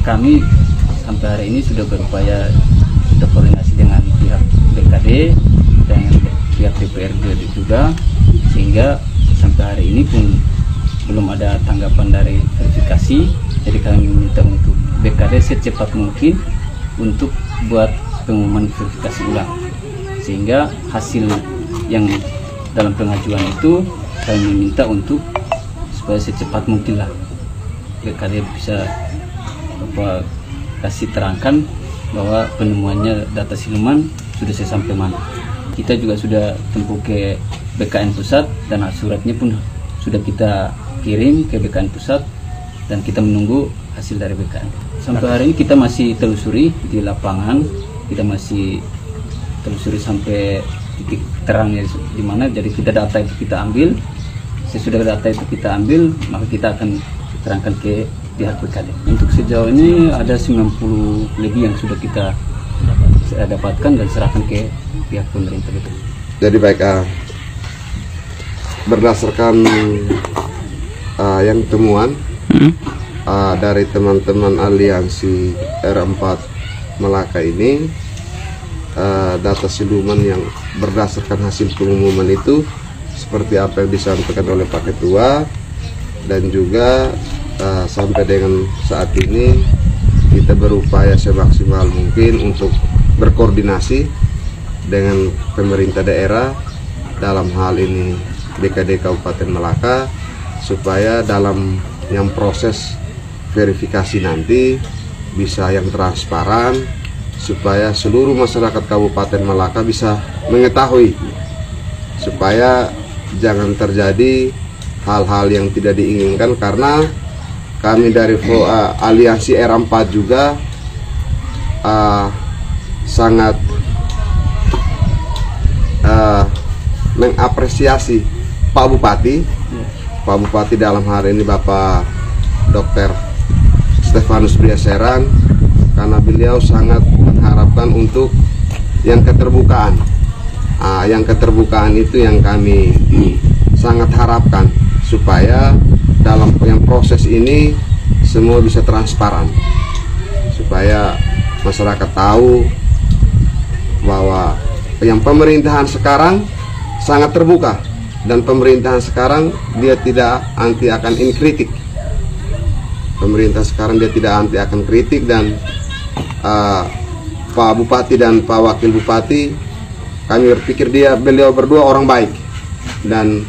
kami sampai hari ini sudah berupaya, sudah koordinasi dengan pihak BKD dan pihak DPRD juga, sehingga sampai hari ini pun belum ada tanggapan dari verifikasi. Jadi kami minta untuk BKD secepat mungkin untuk buat pengumuman verifikasi ulang, sehingga hasil yang dalam pengajuan itu kami minta untuk supaya secepat mungkin lah BKD bisa kasih terangkan bahwa penemuannya data siluman sudah sampai mana. Kita juga sudah tempuh ke BKN Pusat dan suratnya pun sudah kita kirim ke BKN Pusat dan kita menunggu hasil dari BKN. Sampai hari ini kita masih telusuri di lapangan, kita masih telusuri sampai titik terangnya di mana. Jadi kita data itu kita ambil, sesudah data itu kita ambil, maka kita akan terangkan ke pihak BKD. Untuk sejauh ini ada 90 lebih yang sudah kita dapatkan dan serahkan ke pihak pemerintah itu. Jadi baik, berdasarkan yang temuan dari teman-teman aliansi R4 Melaka ini, data siluman yang berdasarkan hasil pengumuman itu seperti apa yang disampaikan oleh Pak Ketua, dan juga sampai dengan saat ini kita berupaya semaksimal mungkin untuk berkoordinasi dengan pemerintah daerah, dalam hal ini BKD Kabupaten Melaka, supaya dalam yang proses verifikasi nanti bisa yang transparan, supaya seluruh masyarakat Kabupaten Melaka bisa mengetahui, supaya jangan terjadi hal-hal yang tidak diinginkan. Karena kami dari aliansi R4 juga sangat mengapresiasi Pak Bupati. Pak Bupati dalam hari ini Bapak Dr. Stefanus Briaseran, karena beliau sangat mengharapkan untuk yang keterbukaan. Yang keterbukaan itu yang kami sangat harapkan, supaya dalam yang proses ini semua bisa transparan, supaya masyarakat tahu bahwa yang pemerintahan sekarang sangat terbuka, dan pemerintahan sekarang dia tidak anti akan kritik. Pemerintah sekarang dia tidak anti akan kritik, dan Pak Bupati dan Pak Wakil Bupati, kami berpikir beliau berdua orang baik, dan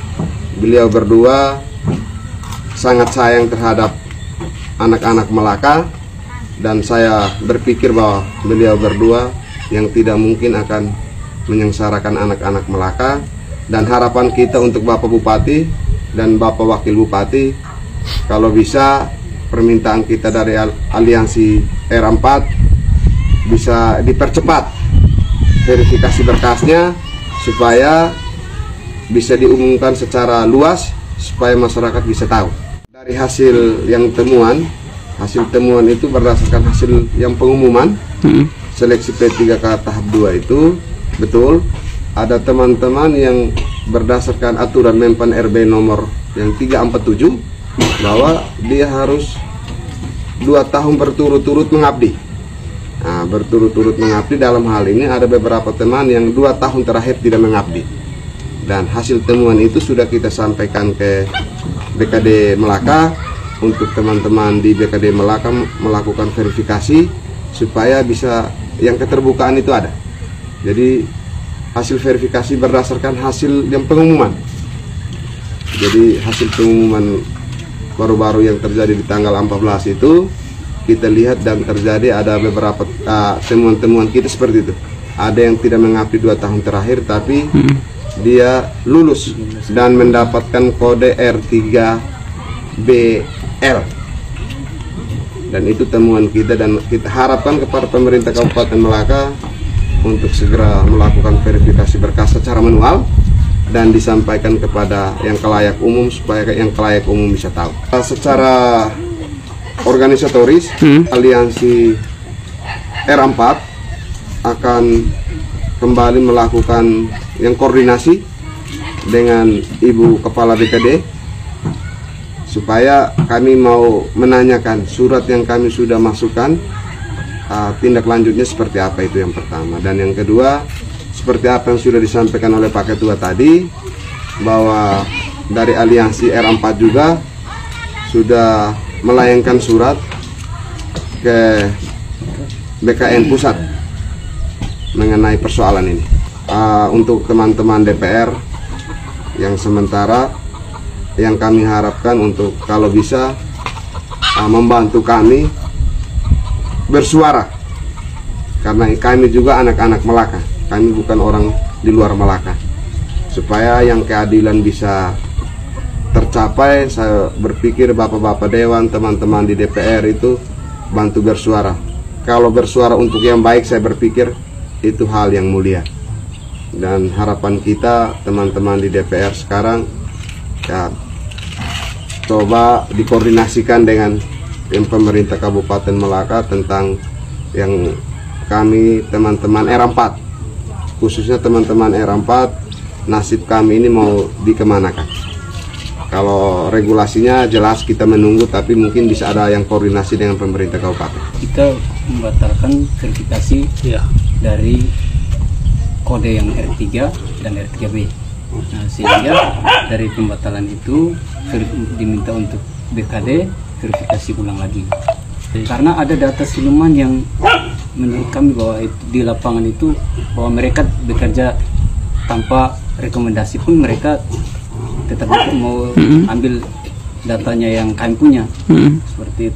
beliau berdua sangat sayang terhadap anak-anak Melaka, dan saya berpikir bahwa beliau berdua yang tidak mungkin akan menyengsarakan anak-anak Melaka. Dan harapan kita untuk Bapak Bupati dan Bapak Wakil Bupati, kalau bisa permintaan kita dari aliansi R4 bisa dipercepat verifikasi berkasnya, supaya bisa diumumkan secara luas, supaya masyarakat bisa tahu. Dari hasil yang hasil temuan itu berdasarkan hasil yang pengumuman seleksi P3K tahap 2 itu betul ada teman-teman yang berdasarkan aturan Menpan RB nomor yang 347 bahwa dia harus 2 tahun berturut-turut mengabdi. Berturut-turut mengabdi, dalam hal ini ada beberapa teman yang 2 tahun terakhir tidak mengabdi. Dan hasil temuan itu sudah kita sampaikan ke BKD Melaka, untuk teman-teman di BKD Melaka melakukan verifikasi supaya bisa yang keterbukaan itu ada. Jadi hasil verifikasi berdasarkan hasil yang pengumuman. Jadi hasil pengumuman baru-baru yang terjadi di tanggal 14 itu kita lihat, dan terjadi ada beberapa temuan-temuan kita seperti itu. Ada yang tidak mengabdi 2 tahun terakhir, tapi dia lulus dan mendapatkan kode R3BL. Dan itu temuan kita, dan kita harapkan kepada pemerintah Kabupaten Melaka untuk segera melakukan verifikasi berkas secara manual dan disampaikan kepada yang kelayak umum, supaya yang kelayak umum bisa tahu. Secara organisatoris, aliansi R4 akan kembali melakukan yang koordinasi dengan Ibu Kepala BKD supaya kami mau menanyakan surat yang kami sudah masukkan, tindak lanjutnya seperti apa, itu yang pertama. Dan yang kedua, seperti apa yang sudah disampaikan oleh Pak Ketua tadi, bahwa dari aliansi R4 juga sudah melayangkan surat ke BKN Pusat mengenai persoalan ini. Untuk teman-teman DPR yang sementara, yang kami harapkan untuk kalau bisa membantu kami bersuara, karena kami juga anak-anak Melaka, kami bukan orang di luar Melaka. Supaya yang keadilan bisa tercapai, saya berpikir bapak-bapak dewan, teman-teman di DPR itu bantu bersuara. Kalau bersuara untuk yang baik, saya berpikir itu hal yang mulia. Dan harapan kita teman-teman di DPR sekarang, ya, coba dikoordinasikan dengan pemerintah Kabupaten Melaka tentang yang kami teman-teman R4, khususnya teman-teman R4, nasib kami ini mau dikemanakan. Kalau regulasinya jelas kita menunggu, tapi mungkin bisa ada yang koordinasi dengan pemerintah kabupaten. Kita membatalkan verifikasi dari kode yang R3 dan R3B. Nah, sehingga dari pembatalan itu diminta untuk BKD verifikasi ulang lagi. Karena ada data siluman yang menurut kami bahwa di lapangan itu bahwa mereka bekerja tanpa rekomendasi pun mereka tetap mau ambil datanya yang kami punya, seperti itu.